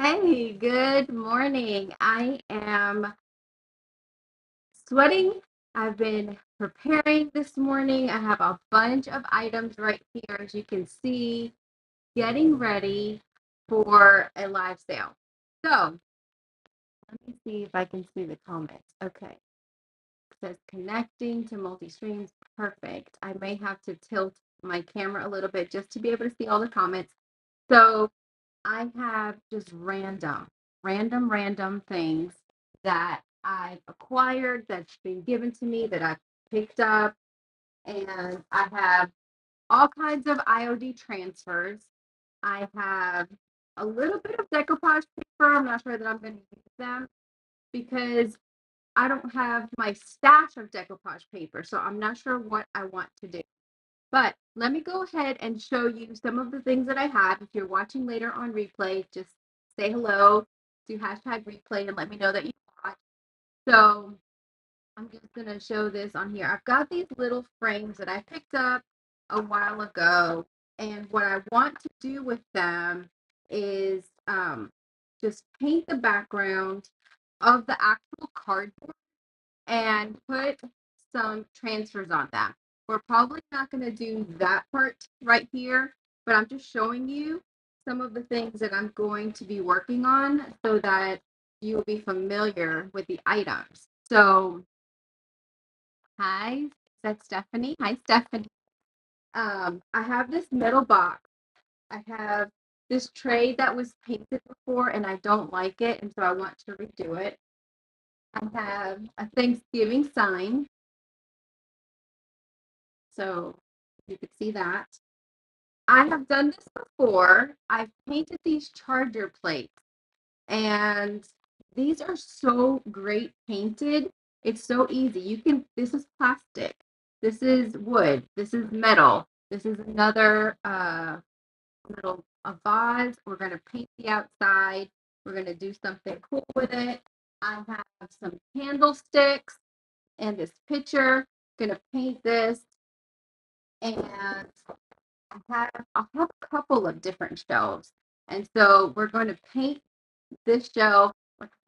Hey, good morning. I am sweating. I've been preparing this morning. I have a bunch of items right here, as you can see, getting ready for a live sale. So let me see if I can see the comments. Okay. It says connecting to multi-streams. Perfect. I may have to tilt my camera a little bit just to be able to see all the comments. So I have just random things that I've acquired, that's been given to me, that I've picked up. And I have all kinds of IOD transfers. I have a little bit of decoupage paper. I'm not sure that I'm going to use them because I don't have my stash of decoupage paper. So I'm not sure what I want to do. But let me go ahead and show you some of the things that I have. If you're watching later on replay, just say hello, do hashtag replay, and let me know that you watch. So I'm just going to show this on here. I've got these little frames that I picked up a while ago. And what I want to do with them is just paint the background of the actual cardboard and put some transfers on them. We're probably not going to do that part right here, but I'm just showing you some of the things that I'm going to be working on so that you'll be familiar with the items. So, hi, that's Stephanie. Hi, Stephanie. I have this metal box. I have this tray that was painted before and I don't like it, and so I want to redo it. I have a Thanksgiving sign. So you could see that. I have done this before. I've painted these charger plates, and these are so great painted. It's so easy. This is plastic. This is wood. This is metal. This is another little a vase. We're going to paint the outside. We're going to do something cool with it. I have some candlesticks and this picture. Going to paint this, and I'll have a couple of different shelves. And so we're going to paint this shelf.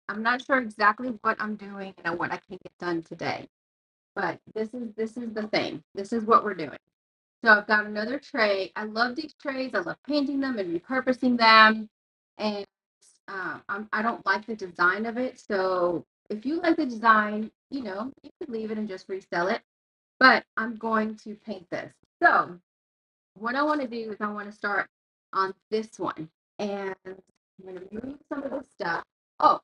I'm not sure exactly what I'm doing and what I can get done today. But this is the thing. This is what we're doing. So I've got another tray. I love these trays. I love painting them and repurposing them. And I don't like the design of it. So if you like the design, you could leave it and just resell it. But I'm going to paint this. So what I want to do is I want to start on this one. And I'm going to remove some of this stuff. Oh,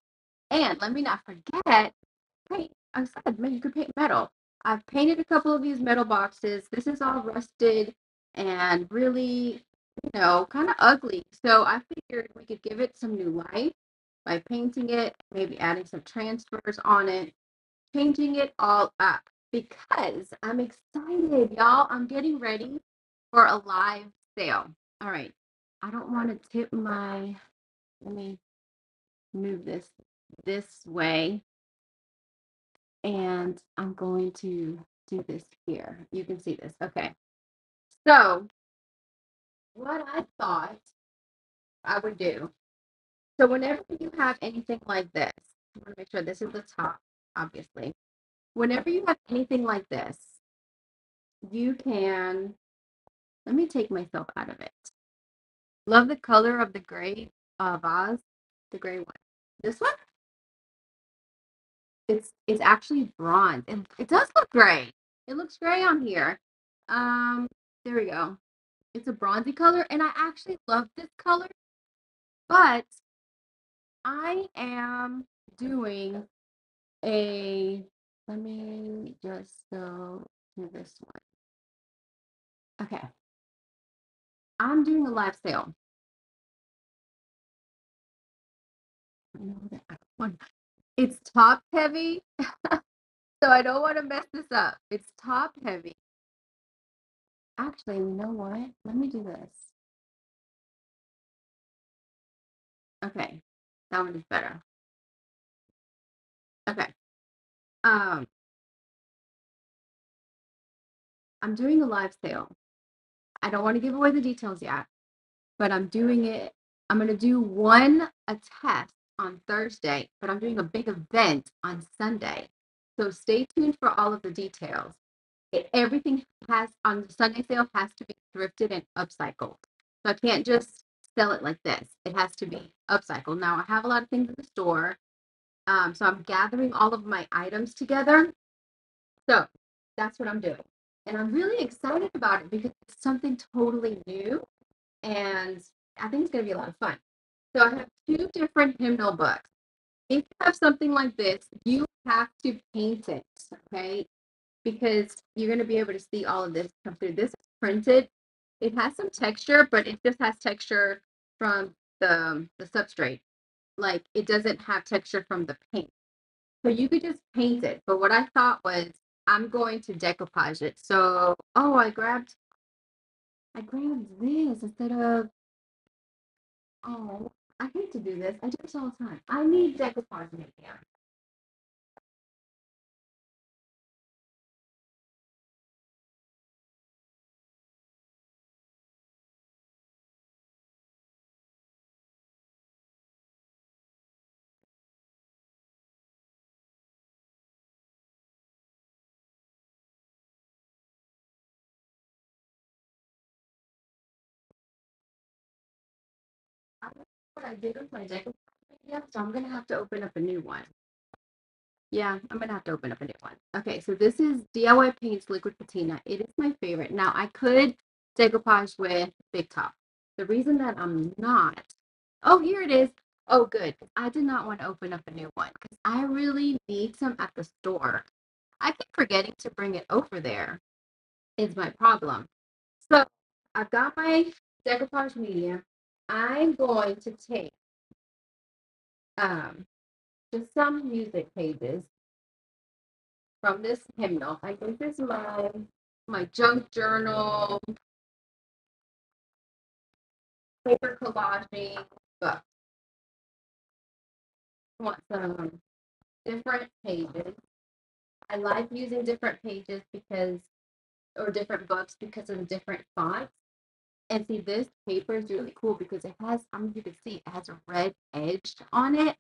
and let me not forget, paint. I said, man, you could paint metal. I've painted a couple of these metal boxes. This is all rusted and really, kind of ugly. So I figured we could give it some new life by painting it, maybe adding some transfers on it, changing it all up because I'm excited, y'all. I'm getting ready for a live sale. All right. I don't want to tip let me move this way. And I'm going to do this here. You can see this. Okay. So what I thought I would do. So whenever you have anything like this, I want to make sure this is the top, obviously. Whenever you have anything like this, you can, let me take myself out of it. Love the color of the gray vase, the gray one. This one, it's actually bronze, and it does look gray. It looks gray on here. Um, there we go. It's a bronzy color, and I actually love this color, but I am doing a. Let me just go to this one. Okay, I'm doing a live sale. It's top heavy, so I don't want to mess this up. It's top heavy. Actually, you know what? Let me do this. Okay, that one is better. Okay. Um, I'm doing a live sale. I don't want to give away the details yet, but I'm doing it I'm going to do a test on Thursday, but I'm doing a big event on Sunday. So stay tuned for all of the details. Everything has on the Sunday sale has to be thrifted and upcycled. So I can't just sell it like this. It has to be upcycled. Now I have a lot of things in the store. So I'm gathering all of my items together. So that's what I'm doing. And I'm really excited about it because it's something totally new. And I think it's going to be a lot of fun. So I have two different hymnal books. If you have something like this, you have to paint it, okay? Because you're going to be able to see all of this come through. This is printed. It has some texture, but it just has texture from the substrate. Like it doesn't have texture from the paint. So you could just paint it. But what I thought was I'm going to decoupage it. So, oh, I grabbed this instead of, oh, I hate to do this. I do this all the time. I need decoupage media. I don't know what I did with my decoupage media, so I'm gonna have to open up a new one. Yeah, I'm gonna have to open up a new one. Okay, so this is DIY Paints Liquid Patina. It is my favorite. Now I could decoupage with Big Top. The reason that I'm not, oh, here it is. Oh, good. I did not want to open up a new one because I really need some at the store. I keep forgetting to bring it over there, is my problem. So I've got my decoupage medium. I'm going to take um just some music pages from this hymnal. I think this is my junk journal, paper collaging book. I want some different pages. I like using different pages because, or different books because of the different fonts. And see, this paper is really cool because it has, I mean, you can see it has a red edge on it.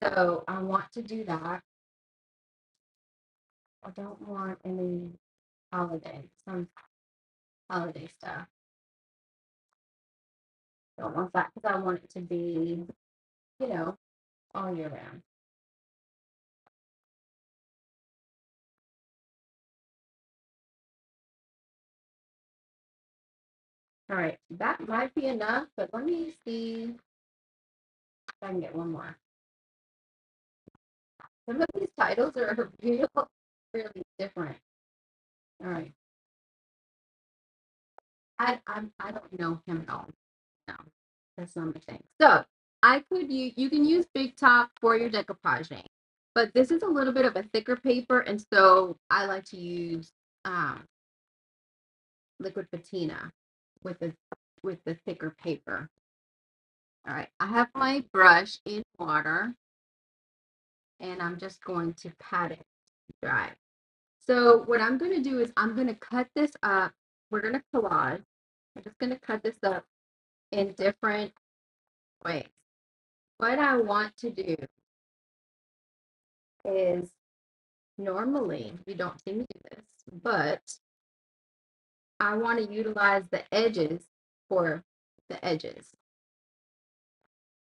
So I want to do that. I don't want any some holiday stuff. Don't want that because I want it to be, you know, all year round. All right, that might be enough, but let me see if I can get one more. Some of these titles are really different. All right, I don't know him at all. No, that's not my thing. So I could you can use Big Top for your decoupaging, but this is a little bit of a thicker paper, and so I like to use um, liquid patina with the thicker paper. All right, I have my brush in water, and I'm just going to pat it dry. So what I'm going to do is I'm going to cut this up. We're going to collage. I'm just going to cut this up in different ways. What I want to do is normally we don't see me do this, but I want to utilize the edges for the edges.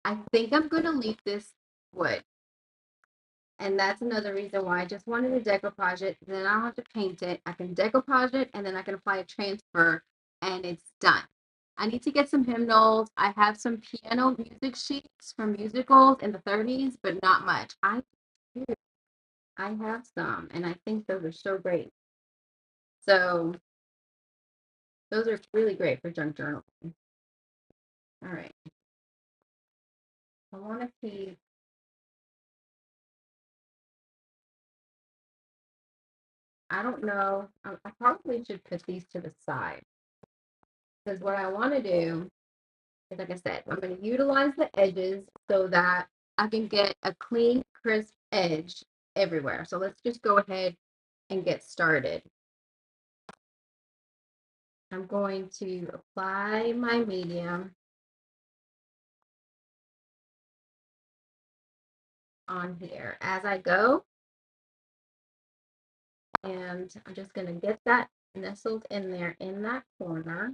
I think I'm going to leave this wood. And that's another reason why I just wanted to decoupage it. Then I don't have to paint it. I can decoupage it and then I can apply a transfer and it's done. I need to get some hymnals. I have some piano music sheets from musicals in the 30s, but not much. I have some and I think those are so great. So those are really great for junk journal. All right. I want to keep, I don't know. I probably should put these to the side because what I want to do, like I said, I'm going to utilize the edges so that I can get a clean, crisp edge everywhere. So let's just go ahead and get started. I'm going to apply my medium on here as I go. And I'm just going to get that nestled in there in that corner.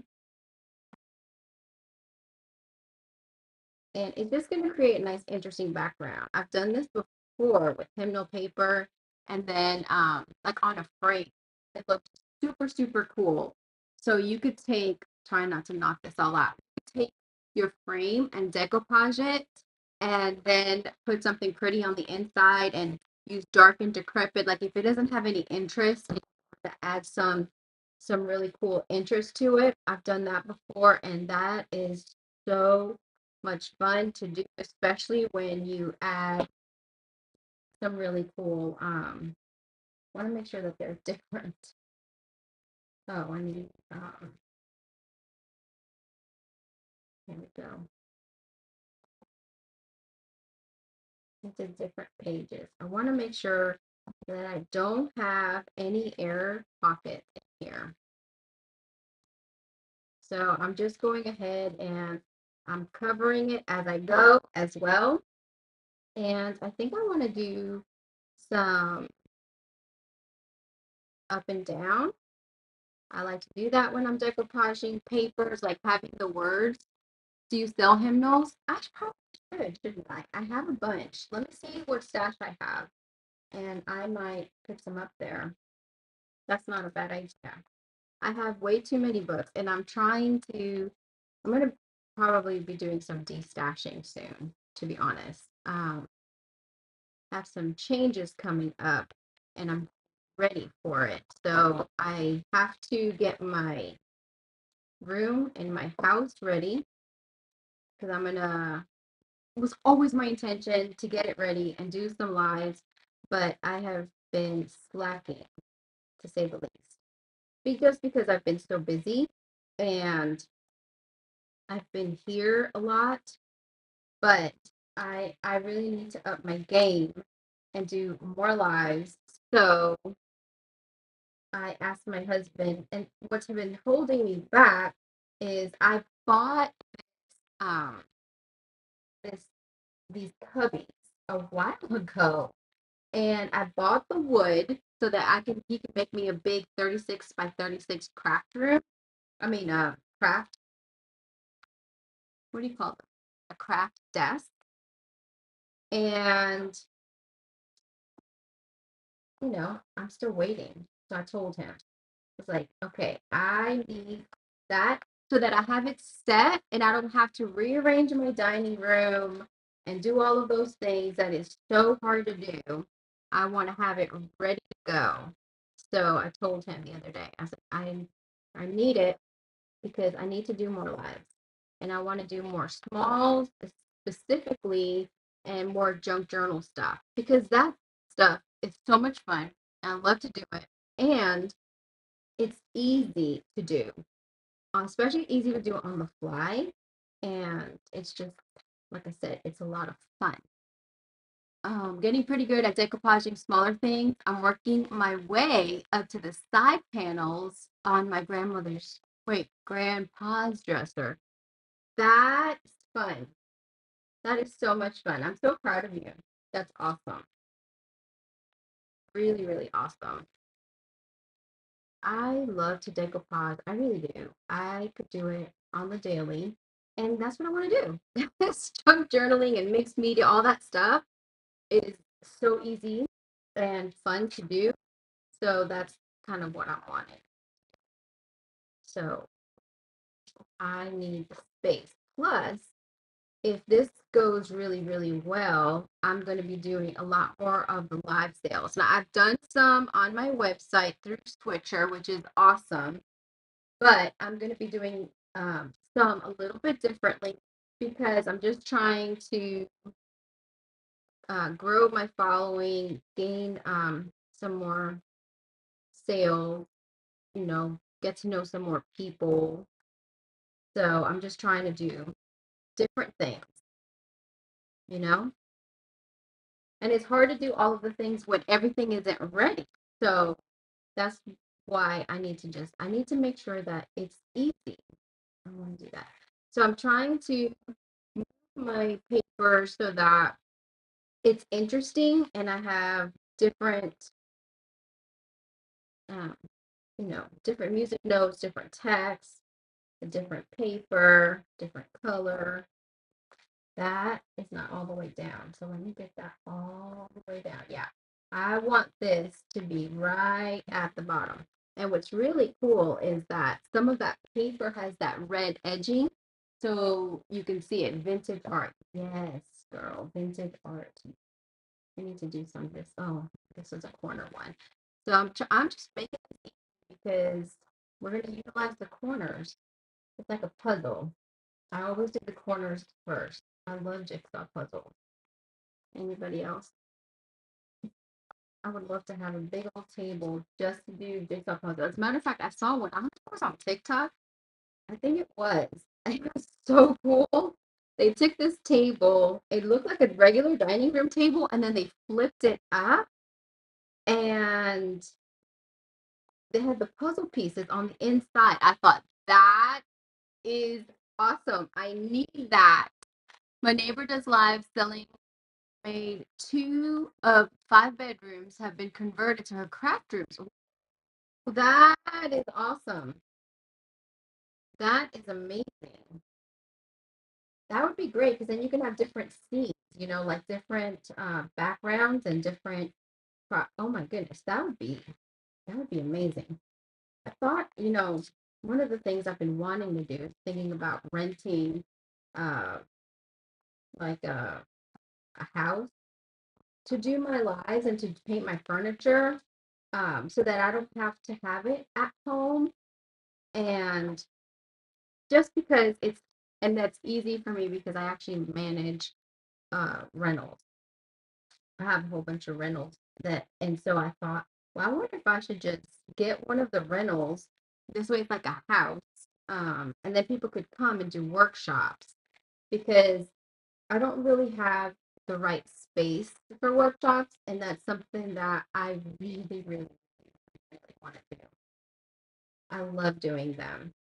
And it's just going to create a nice, interesting background. I've done this before with hymnal paper and then like on a frame. It looked super, super cool. So you could take, try not to knock this all out. You could take your frame and decoupage it and then put something pretty on the inside and use dark and decrepit. Like if it doesn't have any interest, you have to add some really cool interest to it. I've done that before, and that is so much fun to do, especially when you add some really cool. Want to make sure that they're different. Oh, I need. Here we go. Into different pages. I want to make sure that I don't have any error pockets in here. So I'm just going ahead and I'm covering it as I go as well. And I think I want to do some up and down. I like to do that when I'm decoupaging papers, like having the words. Do you sell hymnals? I probably should, shouldn't I? I have a bunch. Let me see what stash I have, and I might put some up there. That's not a bad idea. I have way too many books, and I'm going to probably be doing some destashing soon, to be honest. Have some changes coming up, and I'm ready for it. So I have to get my room and my house ready because it was always my intention to get it ready and do some lives, but I have been slacking to say the least. Because I've been so busy and I've been here a lot, but I really need to up my game and do more lives. So I asked my husband, and what's been holding me back is I bought um this these cubbies a while ago, and I bought the wood so that he can make me a big 36 by 36 craft room. I mean, craft. What do you call it? A craft desk. And I'm still waiting. So I told him, it's like, okay, I need that so that I have it set and I don't have to rearrange my dining room and do all of those things that is so hard to do. I want to have it ready to go. So I told him the other day, I said, I need it because I need to do more lives. And I want to do more smalls specifically and more junk journal stuff because that stuff is so much fun. I love to do it. And it's easy to do, especially easy to do on the fly. And it's just, like I said, it's a lot of fun. Getting pretty good at decoupaging smaller things. I'm working my way up to the side panels on my grandpa's dresser. That's fun. That is so much fun. I'm so proud of you. That's awesome. Really, really awesome. I love to decoupage. I really do. I could do it on the daily. And that's what I want to do. Junk journaling and mixed media, all that stuff is so easy and fun to do. So that's kind of what I wanted. So I need the space. Plus, if this goes really, really well, I'm going to be doing a lot more of the live sales. Now, I've done some on my website through Switcher, which is awesome, but I'm going to be doing some a little bit differently because I'm just trying to grow my following, gain some more sales, get to know some more people. So I'm just trying to do different things, you know? And it's hard to do all of the things when everything isn't ready. So that's why I need to make sure that it's easy. I want to do that. So I'm trying to move my paper so that it's interesting, and I have different, um, different music notes, different text, a different paper, different color. That is not all the way down. So let me get that all the way down. Yeah. I want this to be right at the bottom. And what's really cool is that some of that paper has that red edging. So you can see it. Vintage art. Yes, girl. Vintage art. I need to do some of this. Oh, this is a corner one. So I'm just making it because we're going to utilize the corners. It's like a puzzle. I always do the corners first. I love jigsaw puzzles. Anybody else? I would love to have a big old table just to do jigsaw puzzles. As a matter of fact, I saw one. I don't know if it was on TikTok. I think it was. It was so cool. They took this table. It looked like a regular dining room table, and then they flipped it up, and they had the puzzle pieces on the inside. I thought that is awesome. I need that. My neighbor does live selling made 2 of 5 bedrooms have been converted to her craft rooms. That is awesome. That is amazing. That would be great because then you can have different scenes, like different backgrounds and different. Oh my goodness, that would be amazing. I thought, one of the things I've been wanting to do is thinking about renting, uh, like a house to do my lives and to paint my furniture, so that I don't have to have it at home. And just because and that's easy for me because I actually manage rentals. I have a whole bunch of rentals and so I thought, well, I wonder if I should just get one of the rentals. This way it's like a house. And then people could come and do workshops because I don't really have the right space for workshops, and that's something that I really, really, really want to do. I love doing them.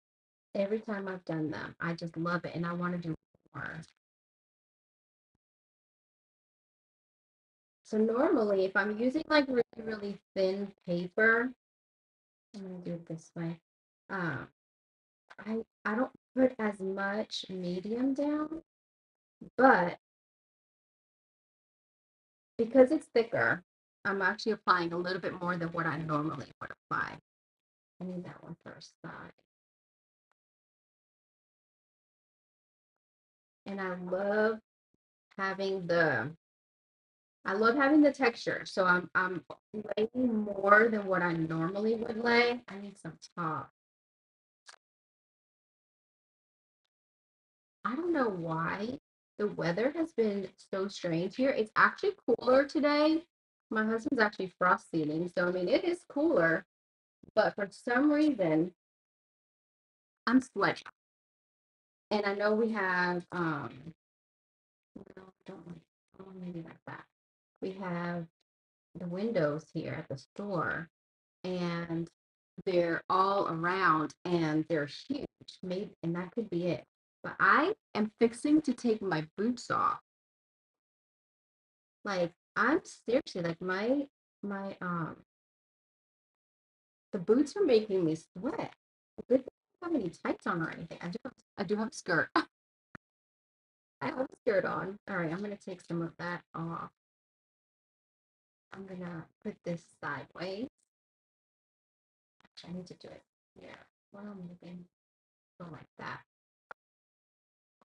Every time I've done them, I just love it, and I want to do more. So normally, if I'm using like really, really thin paper, I'm gonna do it this way. Um, I don't put as much medium down, but because it's thicker, I'm actually applying a little bit more than what I normally would apply. I need that one first side. And having the I love having the texture. So I'm laying more than what I normally would lay. I need some top. I don't know why the weather has been so strange here. It's actually cooler today. My husband's actually frost seeding, so I mean it is cooler, but for some reason I'm sweating. And I know we have no, don't maybe like that. We have the windows here at the store, and they're all around and they're huge. Maybe, and that could be it. But I am fixing to take my boots off. Like I'm seriously like my the boots are making me sweat. Good thing I don't have any tights on or anything. I do have a skirt. I have a skirt on. All right, I'm gonna take some of that off. I'm gonna put this sideways. Actually, I need to do it here. What am I doing? Go like that.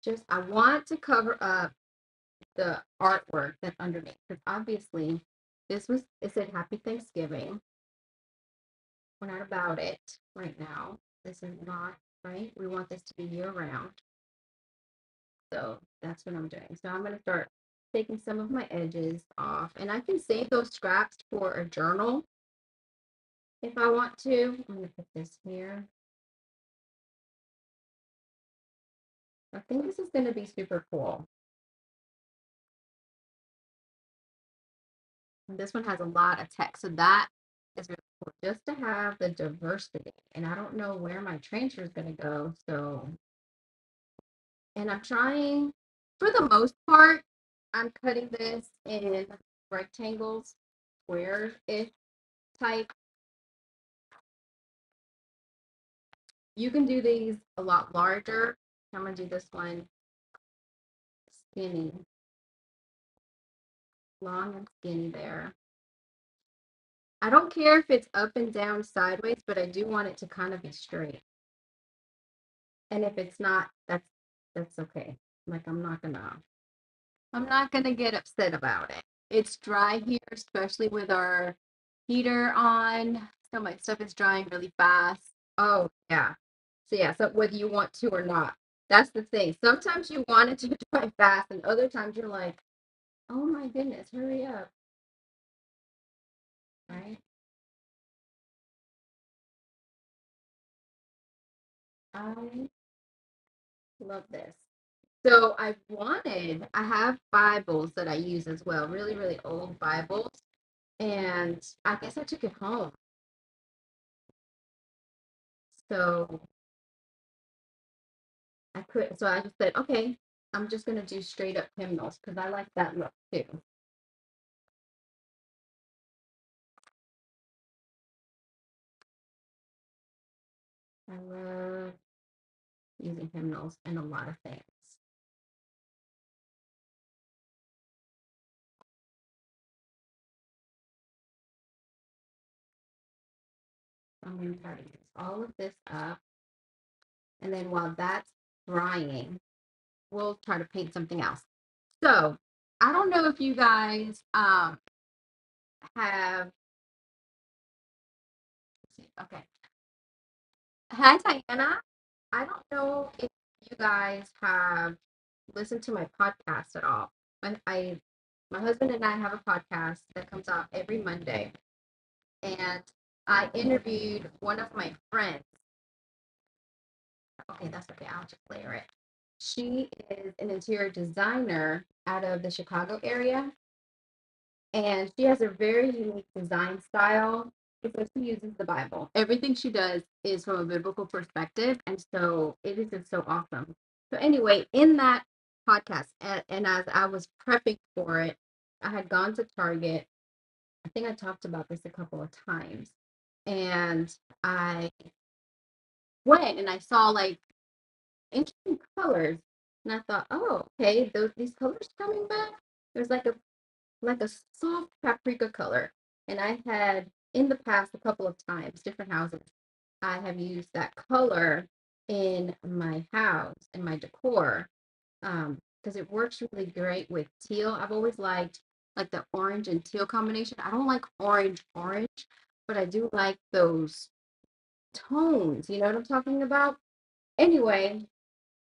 Just I want to cover up the artwork that's underneath because obviously it said Happy Thanksgiving. We're not about it right now. This is not right. We want this to be year round. So that's what I'm doing. So I'm going to start taking some of my edges off, and I can save those scraps for a journal if I want to. I'm going to put this here. I think this is going to be super cool. And this one has a lot of text, so that is really cool just to have the diversity. And I don't know where my transfer is going to go. So, and I'm trying, for the most part, I'm cutting this in rectangles, square-ish type. You can do these a lot larger. I'm gonna do this one skinny, long and skinny there. I don't care if it's up and down sideways, but I do want it to kind of be straight. And if it's not, that's okay. Like I'm not gonna get upset about it. It's dry here, especially with our heater on. So my stuff is drying really fast. Oh yeah. So yeah, so whether you want to or not. That's the thing. Sometimes you want it to dry fast, and other times you're like, oh my goodness, hurry up. Right? I love this. So I have Bibles that I use as well, really, really old Bibles. And I guess I took it home. So so I just said, okay, I'm just gonna do straight up hymnals because I like that look too. I love using hymnals in a lot of things. I'm gonna try to use all of this up. And then while that's drying, we'll try to paint something else. So I don't know if you guys have okay. Hi Diana. I don't know if you guys have listened to my podcast at all. My husband and I have a podcast that comes out every Monday, and I interviewed one of my friends. Okay, that's okay. I'll just layer it. She is an interior designer out of the Chicago area, and she has a very unique design style because she uses the Bible. Everything she does is from a biblical perspective, and so it is just so awesome. So anyway, in that podcast, and as I was prepping for it, I had gone to Target. I think I talked about this a couple of times, and I went and I saw like interesting colors, and I thought, oh, okay, these colors coming back. There's like a soft paprika color. And I had in the past a couple of times, different houses, I have used that color in my house, in my decor, because it works really great with teal. I've always liked like the orange and teal combination. I don't like orange, but I do like those tones. You know what I'm talking about? Anyway,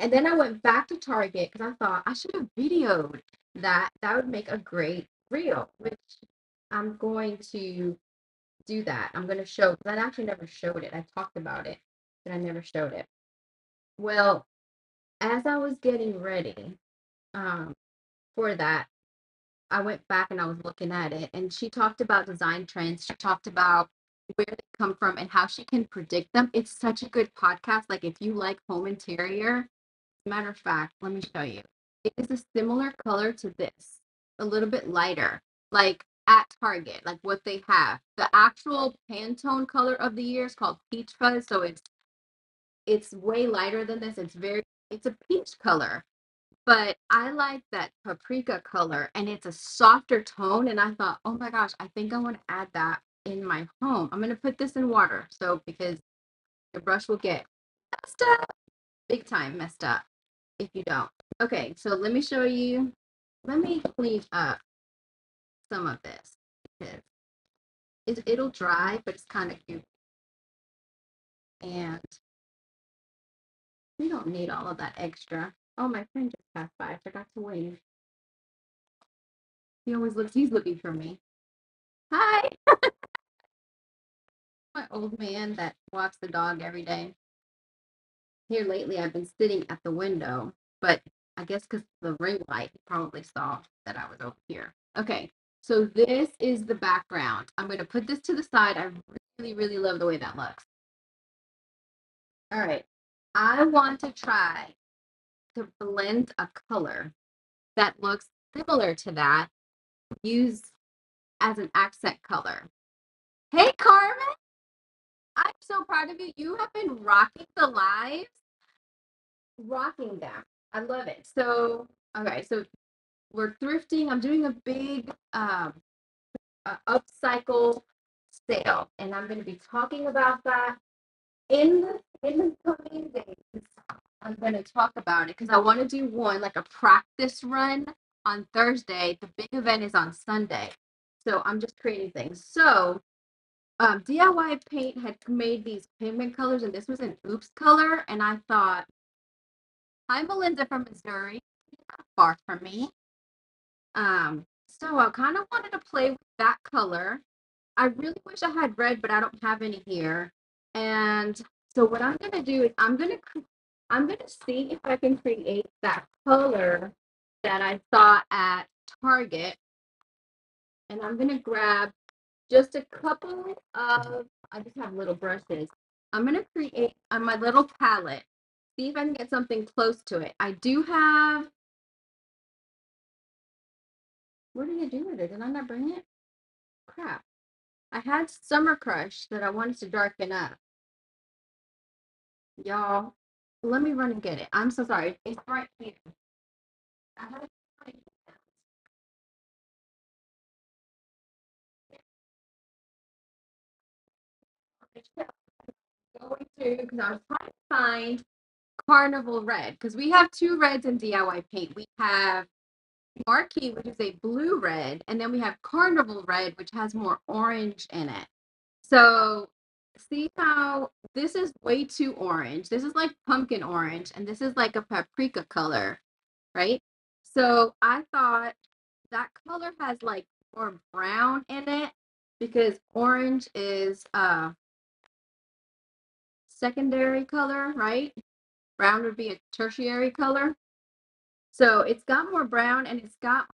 and then I went back to Target because I thought I should have videoed that. That would make a great reel, which I'm going to do that. I'm going to show because I actually never showed it. I talked about it, but I never showed it. Well, as I was getting ready um, for that, I went back and I was looking at it, and she talked about design trends. She talked about where they come from and how she can predict them. It's such a good podcast. Like if you like home interior, matter of fact, let me show you. It is a similar color to this, a little bit lighter, like at Target, like what they have. The actual Pantone color of the year is called Peach Fuzz, so it's way lighter than this. It's a peach color, but I like that paprika color, and it's a softer tone. And I thought, oh my gosh, I think I want to add that in my home. I'm gonna put this in water, so because the brush will get messed up, big time messed up if you don't. Okay, so let me show you. Let me clean up some of this because it'll dry, but it's kind of cute. And we don't need all of that extra. Oh, my friend just passed by. I forgot to wave. He's looking for me. Hi, my old man that walks the dog every day. Here lately, I've been sitting at the window, but I guess because the ring light, he probably saw that I was over here. Okay, so this is the background. I'm going to put this to the side. I really, really love the way that looks. All right. I want to try to blend a color that looks similar to that, use as an accent color. Hey, Carmen, I'm so proud of you. You have been rocking the lives, rocking them. I love it. So, okay, so we're thrifting. I'm doing a big upcycle sale, and I'm going to be talking about that in the coming days. I'm going to talk about it because I want to do one like a practice run on Thursday. The big event is on Sunday, so I'm just creating things. So DIY Paint had made these pigment colors, and this was an oops color, and I thought, hi Melinda from Missouri, not far from me. So I kind of wanted to play with that color. I really wish I had red, but I don't have any here. And so what I'm gonna do is I'm gonna see if I can create that color that I saw at Target, and I'm gonna grab just a couple of. I just have little brushes. I'm gonna create on my little palette. See if I can get something close to it. I do have. What did I do with it? Did I not bring it? Crap. I had Summer Crush that I wanted to darken up. Y'all, let me run and get it. I'm so sorry. It's right here. I had it right here. Going to, because I was trying to find Carnival Red, because we have two reds in DIY paint. We have Marquee, which is a blue red, and then we have Carnival Red, which has more orange in it. So see how this is way too orange. This is like pumpkin orange, and this is like a paprika color, right? So I thought that color has like more brown in it because orange is a secondary color, right? Brown would be a tertiary color. So it's got more brown and it's got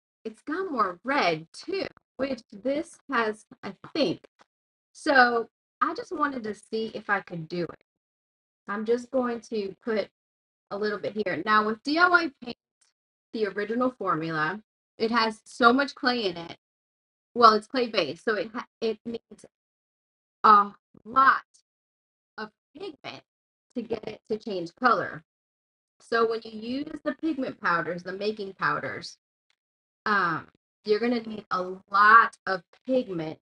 more red too, which this has, I think. So I just wanted to see if I could do it. I'm just going to put a little bit here. Now with DIY paint, the original formula, it has so much clay in it. Well, it's clay based, so it needs a lot of pigment to get it to change color. So when you use the pigment powders, the making powders, um, you're gonna need a lot of pigment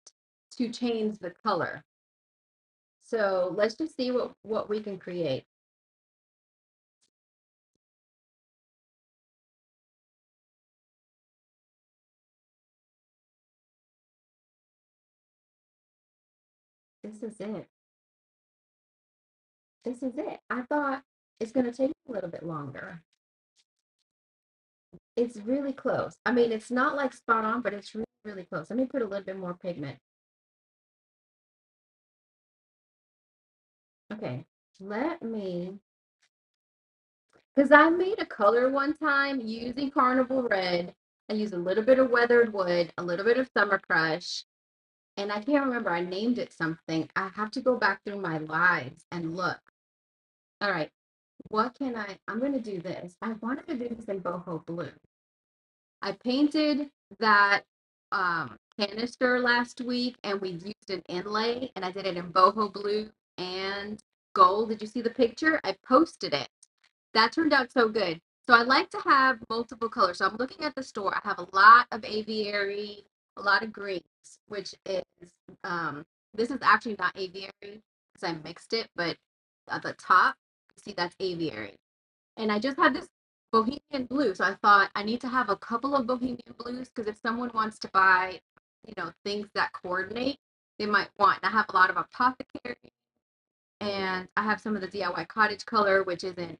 to change the color. So let's just see what we can create. This is it. This is it. I thought it's gonna take a little bit longer. It's really close. I mean, it's not like spot on, but it's really, really close. Let me put a little bit more pigment. Okay, let me, because I made a color one time using Carnival Red. I used a little bit of weathered wood, a little bit of Summer Crush, and I can't remember. I named it something. I have to go back through my lives and look. All right, what can I'm going to do this. I wanted to do this in boho blue. I painted that canister last week and we used an inlay and I did it in boho blue and gold. Did you see the picture? I posted it. That turned out so good. So I like to have multiple colors. So I'm looking at the store. I have a lot of aviary, a lot of greens, which is this is actually not aviary because I mixed it, but at the top, you see that's aviary. And I just had this bohemian blue. So I thought I need to have a couple of bohemian blues because if someone wants to buy, things that coordinate, they might want. And I have a lot of apothecary and I have some of the DIY cottage color, which is in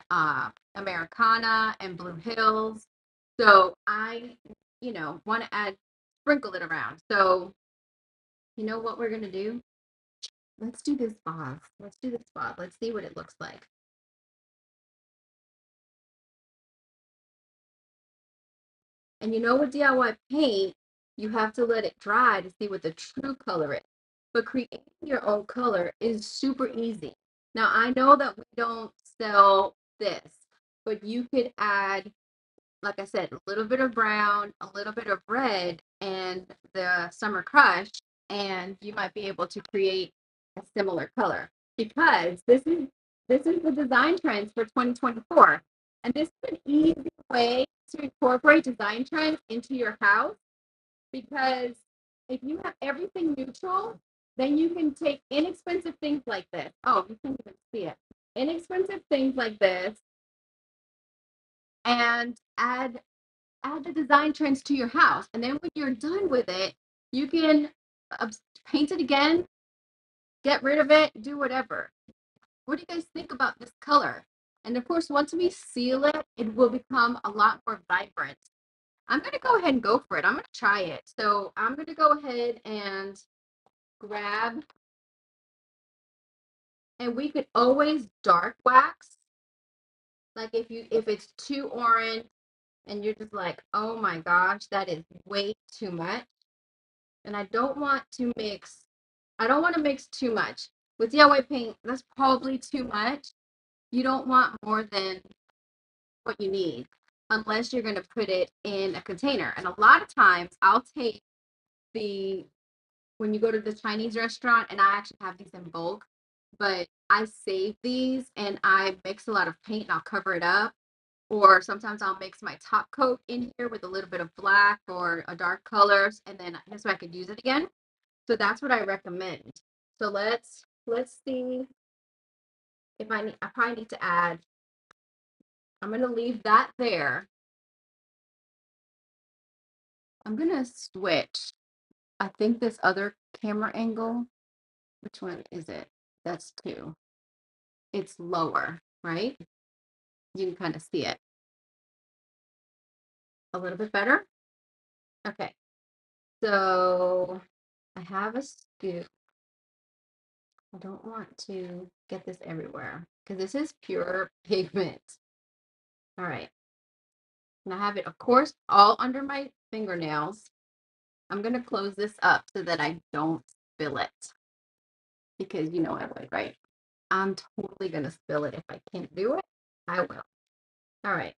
Americana and Blue Hills. So I, want to sprinkle it around. So you know what we're gonna do? Let's do this box. Let's do this box. Let's see what it looks like. And you know with DIY paint, you have to let it dry to see what the true color is. But creating your own color is super easy. Now I know that we don't sell this, but you could add like I said, a little bit of brown, a little bit of red, and the Summer Crush, and you might be able to create a similar color because this is the design trends for 2024. And this is an easy way to incorporate design trends into your house because if you have everything neutral, then you can take inexpensive things like this. Oh, you can't even see it. Inexpensive things like this and add the design trends to your house. And then when you're done with it, you can paint it again, get rid of it, do whatever. What do you guys think about this color? And of course, once we seal it, it will become a lot more vibrant. I'm going to go ahead and go for it. I'm going to try it. So I'm going to go ahead and grab, and we could always dark wax. Like if it's too orange and you're just like, oh my gosh, that is way too much. And I don't want to mix too much. With DIY paint, that's probably too much. You don't want more than what you need unless you're going to put it in a container. And a lot of times I'll take when you go to the Chinese restaurant, and I actually have these in bulk, but I save these and I mix a lot of paint and I'll cover it up. Or sometimes I'll mix my top coat in here with a little bit of black or a dark colors, and then this way I could use it again. So that's what I recommend. So let's see if I probably need to add. I'm gonna leave that there. I'm gonna switch. I think this other camera angle, which one is it? That's two. It's lower, right? You can kind of see it a little bit better. Okay, so I have a scoop. I don't want to get this everywhere because this is pure pigment. All right. And I have it, of course, all under my fingernails. I'm going to close this up so that I don't spill it because you know I would, right? I'm totally going to spill it. If I can't do it, I will. All right.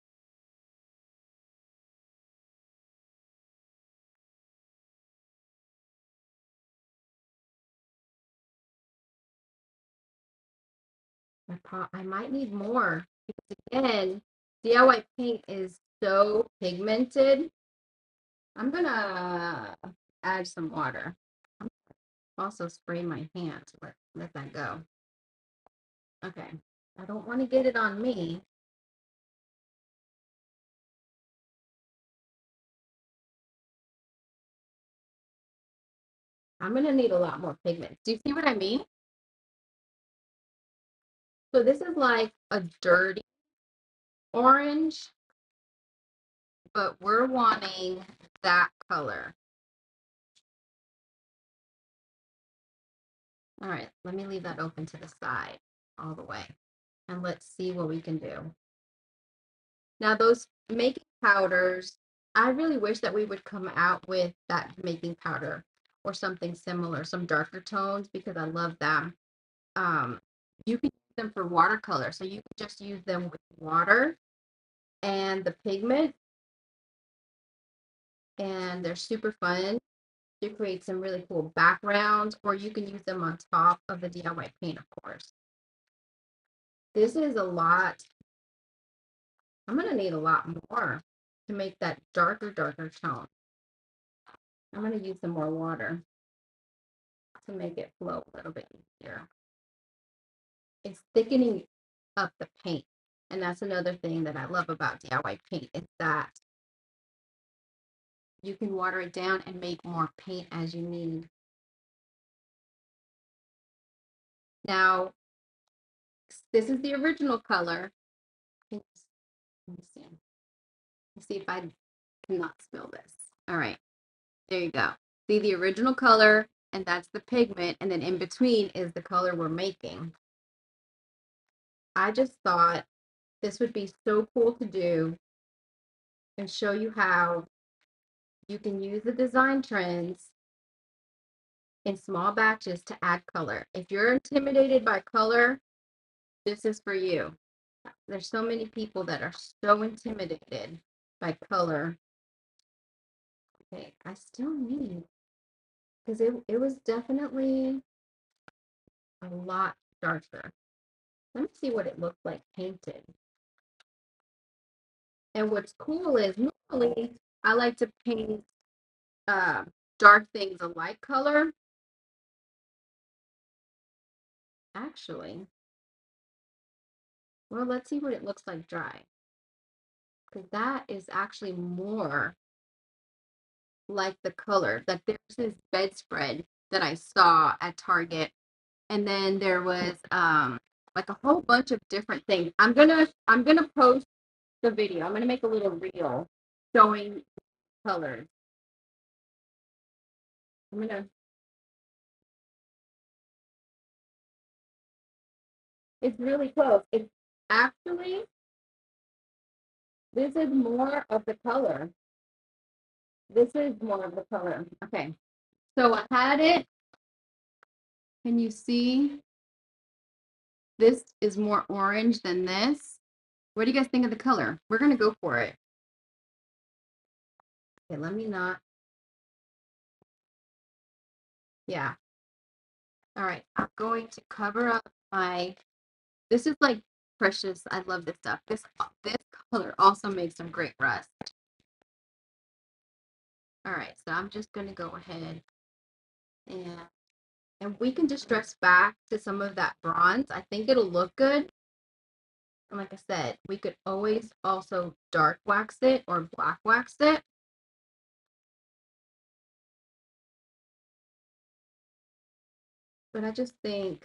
I might need more because again, DIY paint is so pigmented. I'm going to add some water. I'm also spray my hand to let that go. Okay. I don't want to get it on me. I'm going to need a lot more pigment. Do you see what I mean? So this is like a dirty orange, but we're wanting that color. All right, let me leave that open to the side all the way. And let's see what we can do. Now those making powders, I really wish that we would come out with that making powder or something similar, some darker tones, because I love them. You can use them for watercolor, so you can just use them with water and the pigment, and they're super fun to create some really cool backgrounds, or you can use them on top of the DIY paint, of course. This is a lot. I'm going to need a lot more to make that darker tone. I'm going to use some more water to make it flow a little bit easier. It's thickening up the paint. And that's another thing that I love about DIY paint is that you can water it down and make more paint as you need. Now, this is the original color. Let me see. Let's see if I cannot spill this. All right, there you go. See the original color, and that's the pigment, and then in between is the color we're making. I just thought this would be so cool to do and show you how you can use the design trends in small batches to add color. If you're intimidated by color, this is for you. There's so many people that are so intimidated by color. Okay, I still need, because it was definitely a lot darker. Let me see what it looked like painted. And what's cool is normally I like to paint uh, dark things a light color. Actually, well, let's see what it looks like dry. Because that is actually more like the color. Like there's this bedspread that I saw at Target, and then there was like a whole bunch of different things. I'm gonna post the video. I'm gonna make a little reel showing colors. I'm gonna It's really close. It's actually, this is more of the color. This is more of the color. Okay. So I had it. Can you see? This is more orange than this. What do you guys think of the color? We're going to go for it. Okay, let me not. Yeah. All right. I'm going to cover up my, this is like precious. I love this stuff. This color also makes some great rust. All right. So I'm just going to go ahead and we can just dress back to some of that bronze. I think it'll look good. And like I said, we could always also dark wax it or black wax it. But I just think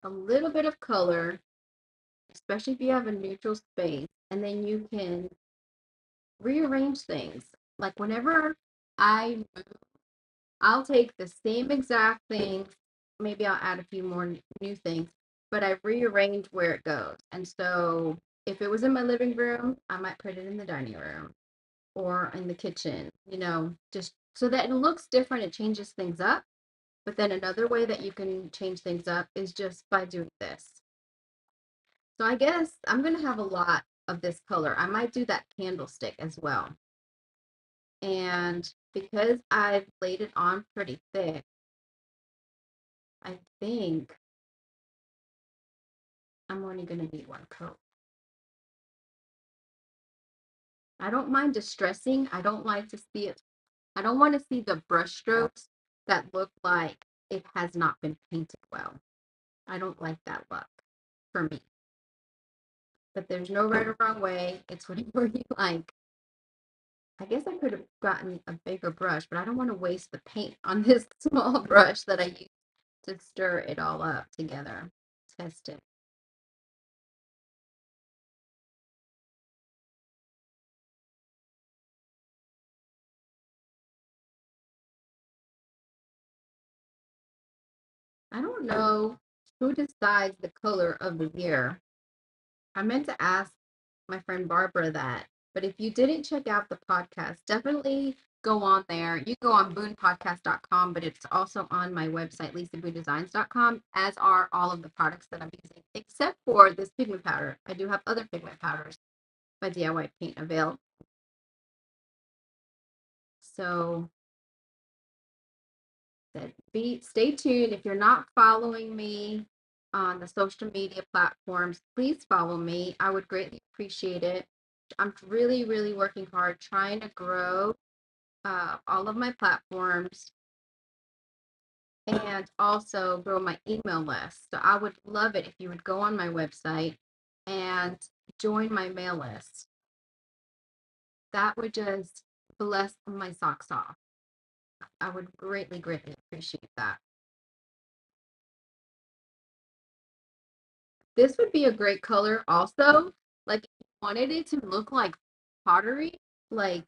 a little bit of color, especially if you have a neutral space, and then you can rearrange things. Like whenever I move, I'll take the same exact things, maybe I'll add a few more new things, but I rearrange where it goes. And so if it was in my living room, I might put it in the dining room or in the kitchen, just so that it looks different. It changes things up. But then another way that you can change things up is just by doing this. So I guess I'm going to have a lot of this color. I might do that candlestick as well. And because I've laid it on pretty thick, I think I'm only going to need one coat. I don't mind distressing. I don't like to see it. I don't want to see the brush strokes that look like it has not been painted well. I don't like that look for me. But there's no right or wrong way. It's whatever you like. I guess I could have gotten a bigger brush, but I don't want to waste the paint on this small brush that I used to stir it all up together. Test it. I don't know who decides the color of the year. I meant to ask my friend Barbara that, but if you didn't check out the podcast, definitely go on there. You go on boonepodcast.com, but it's also on my website, leesaboonedesigns.com, as are all of the products that I'm using, except for this pigment powder. I do have other pigment powders by DIY Paint available. So stay tuned. If you're not following me on the social media platforms, please follow me. I would greatly appreciate it. I'm really, really working hard trying to grow all of my platforms and also grow my email list. So I would love it if you would go on my website and join my mail list. That would just bless my socks off. I would greatly, greatly appreciate that. This would be a great color also. Like if you wanted it to look like pottery, like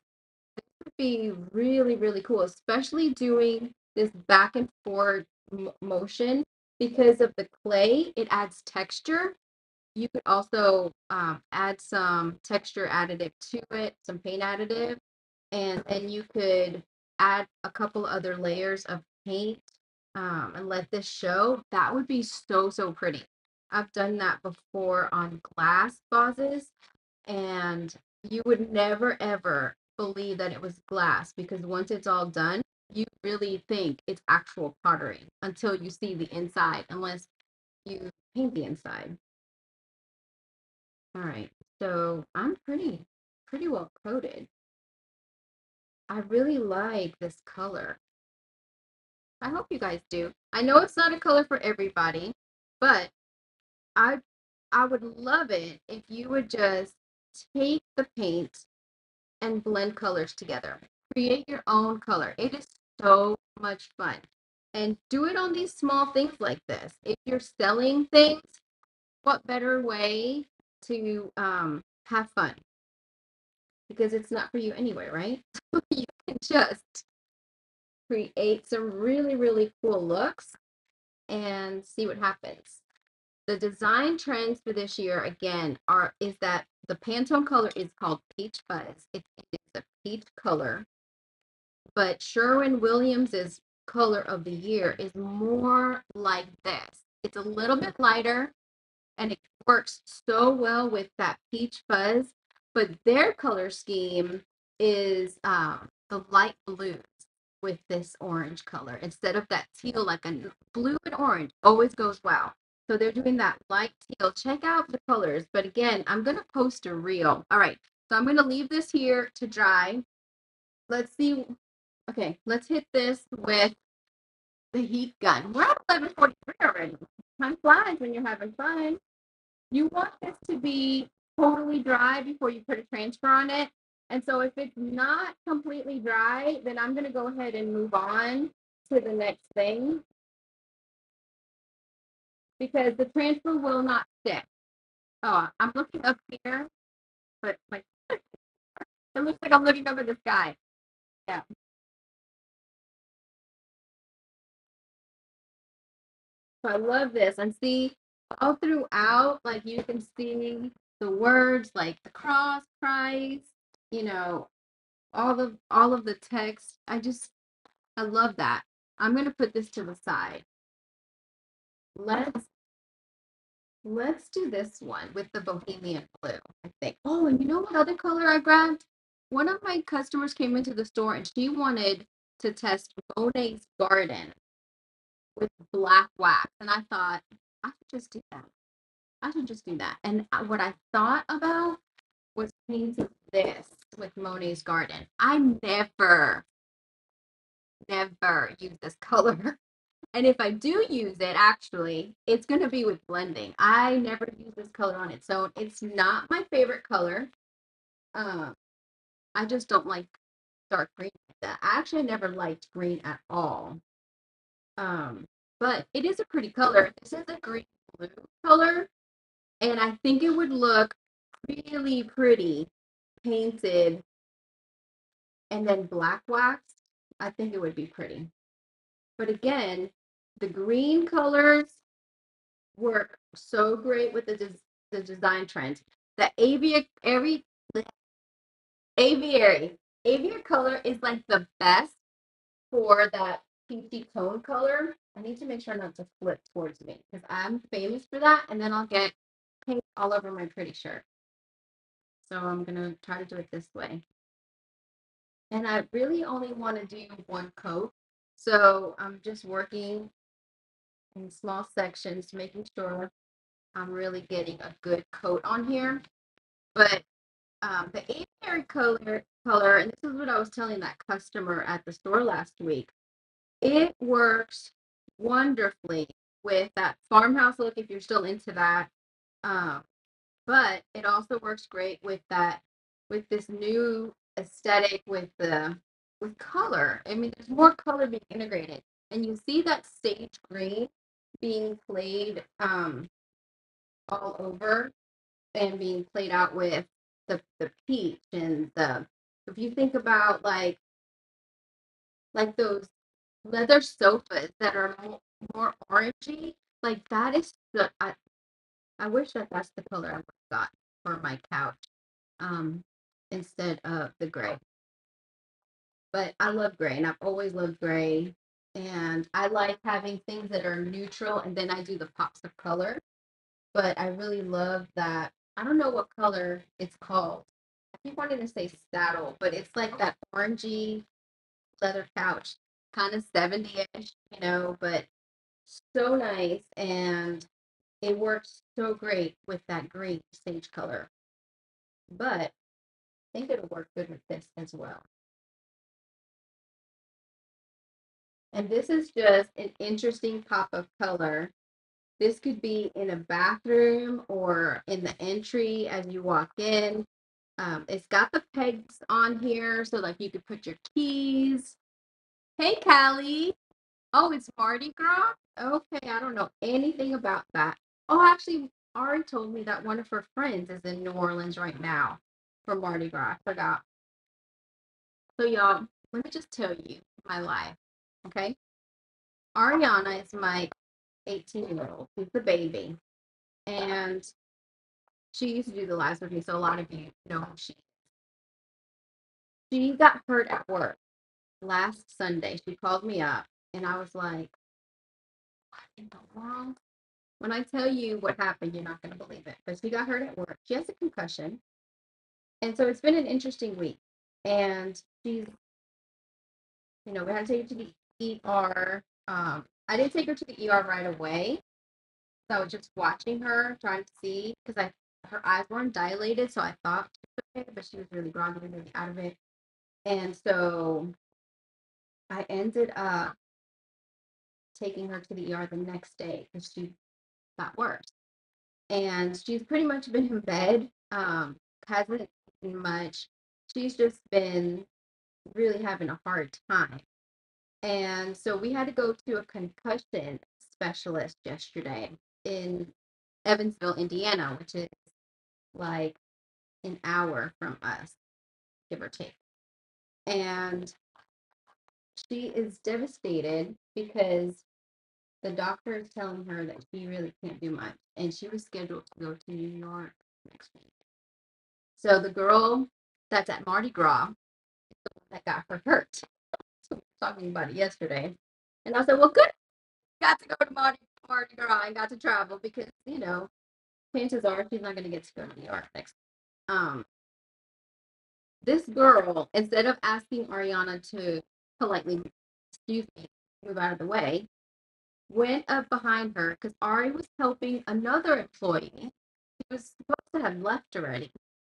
this would be really, really cool, especially doing this back and forth motion because of the clay. It adds texture. You could also add some texture additive to it, some paint additive, and then you could add a couple other layers of paint and let this show. That would be so, so pretty. I've done that before on glass vases, and You would never ever believe that it was glass because once it's all done, you really think it's actual pottery until you see the inside, unless you paint the inside. All right, so I'm pretty well coated. I really like this color. I hope you guys do. I know it's not a color for everybody, but I I would love it if you would just take the paint and blend colors together. Create your own color. It is so much fun. And do it on these small things like this. If you're selling things, what better way to have fun? Because it's not for you anyway, right? You can just create some really, really cool looks and see what happens. The design trends for this year again are is that the Pantone color is called Peach Fuzz. It's a peach color, but Sherwin-Williams's color of the year is more like this. It's a little bit lighter and it works so well with that peach fuzz, but their color scheme is the light blues with this orange color instead of that teal, like a blue and orange always goes well. So they're doing that light teal. Check out the colors. But again, I'm going to post a reel. All right. So I'm going to leave this here to dry. Let's see. Okay, let's hit this with the heat gun. We're at 11:43 already. Time flies when you're having fun. You want this to be totally dry before you put a transfer on it. And so if it's not completely dry, then I'm going to go ahead and move on to the next thing because the transfer will not stick. Oh, I'm looking up here, but like it looks like I'm looking up at the sky. Yeah. So I love this. And see, all throughout, like you can see the words like the cross, Christ, you know, all of the text. I love that. I'm gonna put this to the side. Let's let's do this one with the Bohemian blue, I think. Oh, and you know what other color I grabbed? One of my customers came into the store and she wanted to test Monet's Garden with black wax. And I thought, I should just do that. I should just do that. And what I thought about was painting this with Monet's Garden. I never use this color. And if I do use it, actually, it's going to be with blending. I never use this color on its own. It's not my favorite color. Um, I just don't like dark green like that. I actually never liked green at all. Um, but it is a pretty color. This is a green blue color, and I think it would look really pretty painted and then black waxed. I think it would be pretty. But again, the green colors work so great with the design trends. The aviary aviary color is like the best for that peachy tone color. I need to make sure not to flip towards me because I'm famous for that, and then I'll get paint all over my pretty shirt. So I'm gonna try to do it this way. And I really only want to do one coat. So I'm just working in small sections, making sure I'm really getting a good coat on here. But the aviary color, and this is what I was telling that customer at the store last week. It works wonderfully with that farmhouse look if you're still into that. Um, but it also works great with this new aesthetic with color. I mean, there's more color being integrated, and you see that sage green being played all over and being played out with the peach and the if you think about like those leather sofas that are more orangey, like that is I wish that that's the color I would have got for my couch um instead of the gray. But I love gray and I've always loved gray, and I like having things that are neutral and then I do the pops of color. But I really love that. I don't know what color it's called. keep wanting to say saddle, but it's like that orangey leather couch, kind of 70-ish, but so nice. And it works so great with that green sage color. But I think it'll work good with this as well. And this is just an interesting pop of color. This could be in a bathroom or in the entry as you walk in. It's got the pegs on here, so like you could put your keys. Hey, Callie. Oh, it's Mardi Gras? Okay, I don't know anything about that. Oh, actually, Ari told me that one of her friends is in New Orleans right now for Mardi Gras. I forgot. So, y'all, let me just tell you my life, okay? Ariana is my 18-year-old. She's the baby. And she used to do the lives with me, so a lot of you know who she is. She got hurt at work last Sunday. She called me up, and I was like, what in the world? When I tell you what happened, you're not going to believe it. But she got hurt at work. She has a concussion. And so it's been an interesting week. And she's, we had to take her to the ER. I didn't take her to the ER right away. So I was just watching her, trying to see, because her eyes weren't dilated. So I thought she was okay, but she was really groggy, really out of it. And so I ended up taking her to the ER the next day because she got worse. And she's pretty much been in bed, hasn't eaten much. She's just been really having a hard time. And so we had to go to a concussion specialist yesterday in Evansville, Indiana, which is like an hour from us, give or take. And she is devastated because the doctor is telling her that she really can't do much. And she was scheduled to go to New York next week. So the girl that's at Mardi Gras is the one that got her hurt. So we were talking about it yesterday. And I said, well, good. Got to go to Mardi Gras and got to travel because, chances are she's not going to get to go to New York next. Um, this girl, instead of asking Ariana to politely, excuse me, move out of the way, went up behind her because Ari was helping another employee. She was supposed to have left already,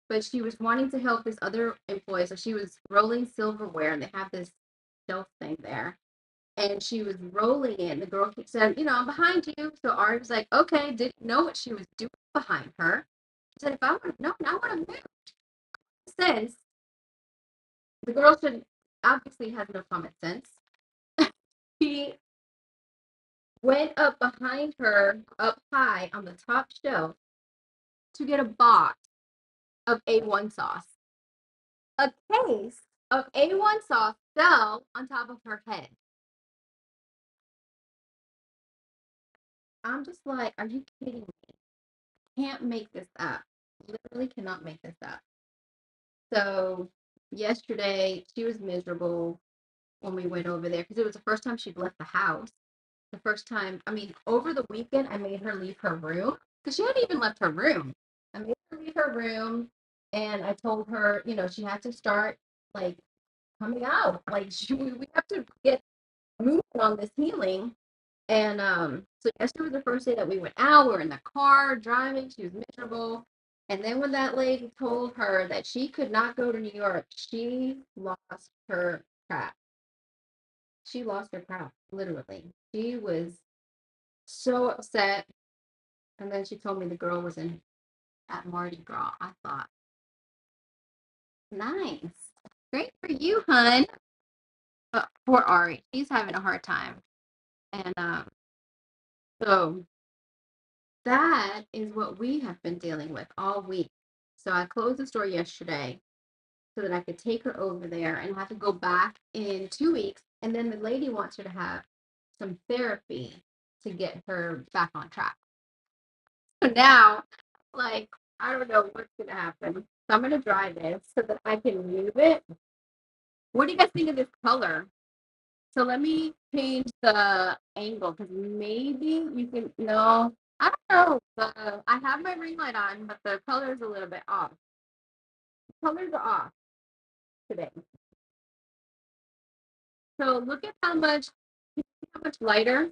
but she was wanting to help this other employee. So she was rolling silverware, and they have this shelf thing there. And she was rolling it. The girl said, I'm behind you. So Ari was like, okay, didn't know what she was doing behind her. She said, if I would have known, I would have moved. Sense, the girl should obviously has no common sense. He went up behind her, up high on the top shelf, to get a box of A1 sauce. A case of A1 sauce fell on top of her head. I'm just like, are you kidding me? Can't make this up. Literally cannot make this up. So yesterday she was miserable when we went over there because it was the first time she'd left the house. The first time, I mean, over the weekend, I made her leave her room because she hadn't even left her room. I made her leave her room, and I told her, she had to start like coming out. Like we have to get moving on this healing. And so yesterday was the first day that we went out. We're in the car driving. She was miserable. And then when that lady told her that she could not go to New York, she lost her crap. She lost her crap, literally. She was so upset. And then she told me the girl was in at Mardi Gras. I thought, nice. Great for you, hun. But poor Ari, she's having a hard time. And so that is what we have been dealing with all week. So I closed the store yesterday so that I could take her over there and have to go back in 2 weeks. And then the lady wants her to have some therapy to get her back on track. So now, like, I don't know what's going to happen. So I'm going to dry this so that I can move it. What do you guys think of this color? So let me change the angle because maybe you can, no, I don't know. I have my ring light on, but the color is a little bit off. colors are off today. So look at how much lighter.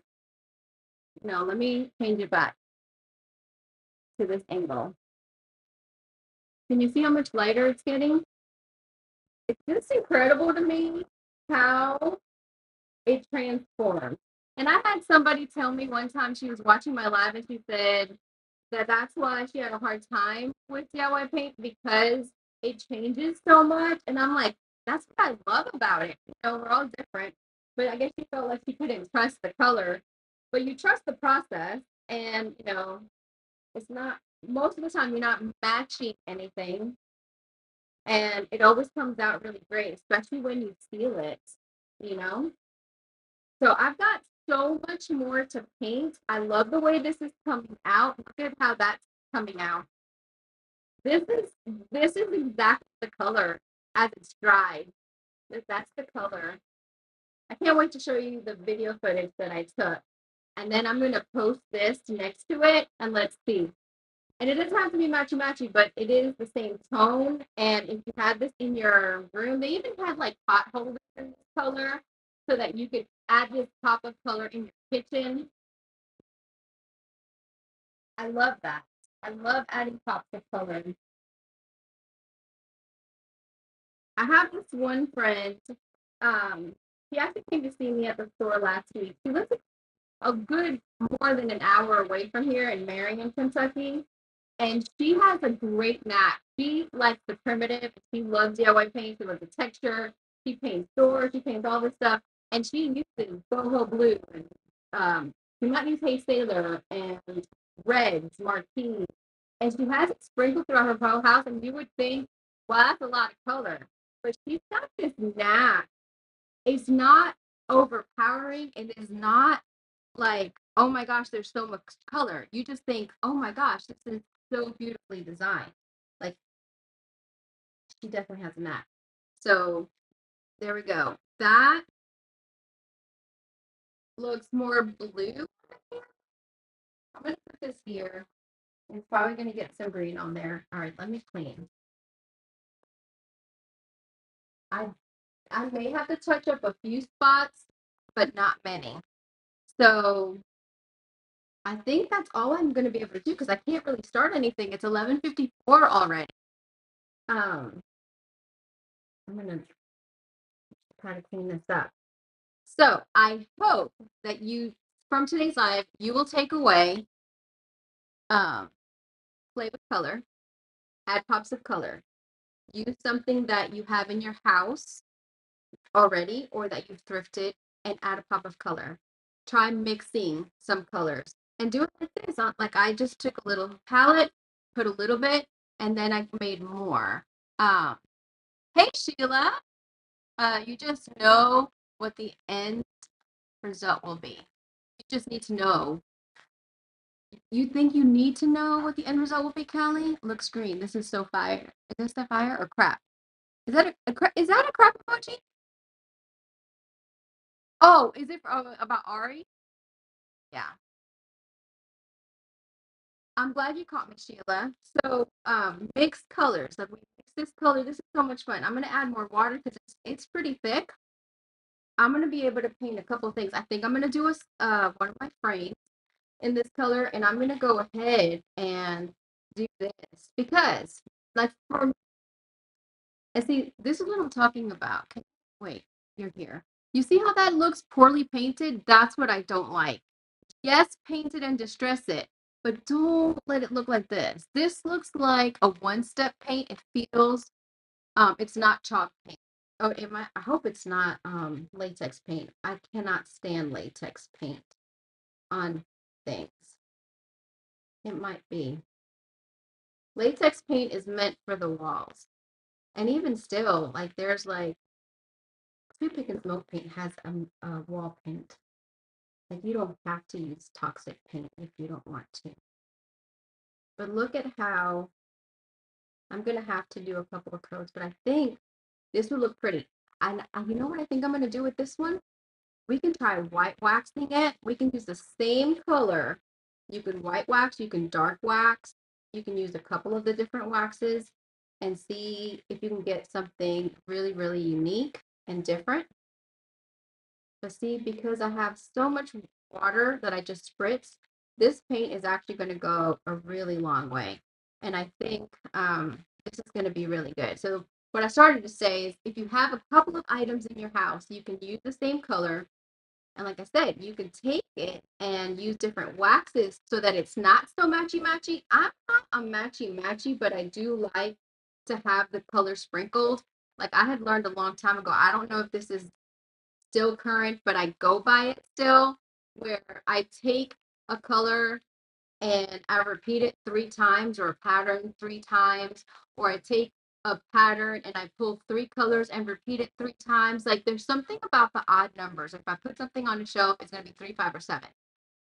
No, let me change it back to this angle. Can you see how much lighter it's getting? It's just incredible to me how it transforms. And I had somebody tell me one time, she was watching my live and she said that that's why she had a hard time with DIY paint because it changes so much. And I'm like, that's what I love about it. We're all different. But I guess she felt like she couldn't trust the color. But you trust the process, and it's not, most of the time you're not matching anything, and it always comes out really great, especially when you seal it, you know? So I've got so much more to paint. I love the way this is coming out. Look at how that's coming out. This is this is exactly the color as it's dried. That's the color. I can't wait to show you the video footage that I took. And then I'm gonna post this next to it and let's see. And it doesn't have to be matchy matchy, but it is the same tone. And if you had this in your room, they even had like pot holders in this color so that you could add this pop of color in your kitchen. I love that. I love adding pops of color. I have this one friend. He actually came to see me at the store last week. He lives a good more than an hour away from here in Marion, Kentucky. And she has a great knack. She likes the primitive. She loves DIY paint. She loves the texture. She paints doors. She paints all this stuff. And she uses boho blue. And she might use Hay Sailor and reds, marquee. And she has it sprinkled throughout her whole house. And you would think, well, that's a lot of color. But she's got this knack. It's not overpowering. It is not like, oh my gosh, there's so much color. You just think, oh my gosh, this is so beautifully designed. Like, she definitely has a knack. So there we go. That looks more blue. I'm gonna put this here. It's probably gonna get some green on there. All right, let me clean. I I may have to touch up a few spots, but not many. So I think that's all I'm gonna be able to do because I can't really start anything. It's 11:54 already. Um, I'm gonna try to clean this up. So I hope that you, from today's live, you will take away, um, play with color, add pops of color, use something that you have in your house already or that you've thrifted and add a pop of color. Try mixing some colors and do it like this. Like I just took a little palette, put a little bit, and then I made more. Um, hey Sheila, you just know what the end result will be. You just need to know. You think you need to know what the end result will be, Callie? Looks green. This is so fire. Is this the fire or crap? Is that is that a crap emoji? Oh, is it about Ari? Yeah. I'm glad you caught me, Sheila. So, mixed colors. Like we mix this color. This is so much fun. I'm gonna add more water because it's pretty thick. I'm gonna be able to paint a couple of things. I think I'm gonna do one of my frames in this color, and I'm gonna go ahead and do this because, like, and see, this is what I'm talking about. Wait, you're here. You see how that looks poorly painted? That's what I don't like. Yes, paint it and distress it, but don't let it look like this. This looks like a one-step paint. It feels, it's not chalk paint. Oh, I hope it's not latex paint. I cannot stand latex paint on things. It might be. Latex paint is meant for the walls. And even still, like there's like toothpick and smoke paint has a wall paint. Like you don't have to use toxic paint if you don't want to. But look at how I'm gonna have to do a couple of coats, but I think this would look pretty. And you know what I think I'm gonna do with this one? We can try white waxing it. We can use the same color. You can white wax, you can dark wax, you can use a couple of the different waxes. and see if you can get something really, really unique and different. But see, because I have so much water that I just spritz, this paint is actually going to go a really long way. And I think this is going to be really good. So what I started to say is if you have a couple of items in your house, you can use the same color. And like I said, you can take it and use different waxes so that it's not so matchy matchy. I'm not a matchy matchy, but I do like to have the color sprinkled. Like I had learned a long time ago. I don't know if this is still current, but I go by it still, where I take a color and I repeat it 3 times, or a pattern 3 times, or I take a pattern and I pull 3 colors and repeat it 3 times. Like there's something about the odd numbers. If I put something on a shelf, it's going to be 3, 5, or 7.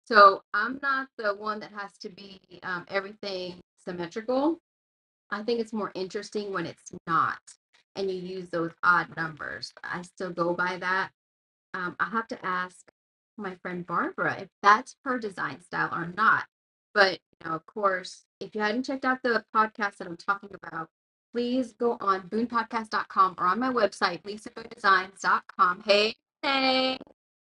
So I'm not the one that has to be everything symmetrical. I think it's more interesting when it's not, and you use those odd numbers. I still go by that. I have to ask my friend Barbara if that's her design style or not. But, of course, if you hadn't checked out the podcast that I'm talking about, please go on boonepodcast.com or on my website, leesaboonedesigns.com. Hey, hey,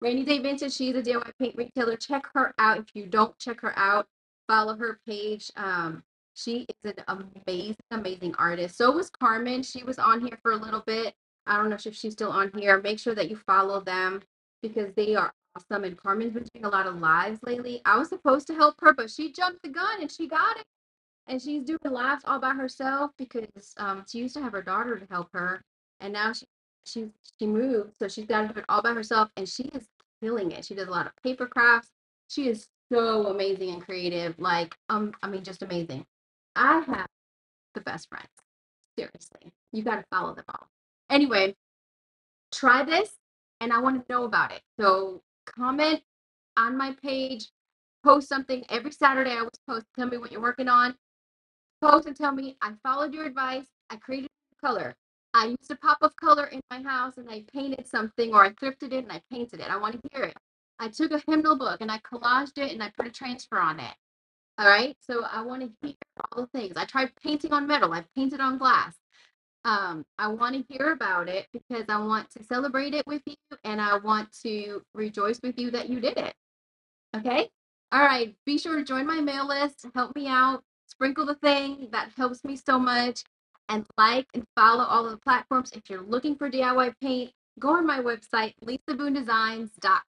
Rainy Day Vintage, she's a DIY paint retailer. Check her out. If you don't check her out, follow her page. She is an amazing, amazing artist. So was Carmen. She was on here for a little bit. I don't know if she's still on here. Make sure that you follow them because they are awesome. And Carmen's been doing a lot of lives lately. I was supposed to help her, but she jumped the gun and she got it. And she's doing lives all by herself because she used to have her daughter to help her, and now she she moved, so she's got to do it all by herself, and she is killing it. She does a lot of paper crafts. She is so amazing and creative. Like I mean, just amazing. I have the best friends. Seriously, you got to follow them all. Anyway, try this, and I want to know about it. So comment on my page, post something every Saturday. I always post. Tell me what you're working on. Post and tell me I followed your advice. I created a color. I used a pop of color in my house and I painted something, or I thrifted it and I painted it. I want to hear it. I took a hymnal book and I collaged it and I put a transfer on it. All right. So I want to hear all the things. I tried painting on metal. I painted on glass. I want to hear about it because I want to celebrate it with you and I want to rejoice with you that you did it. Okay. All right. Be sure to join my mail list. Help me out. Sprinkle the thing. That helps me so much. And like and follow all of the platforms. If you're looking for DIY paint, go on my website, leesaboonedesigns.com.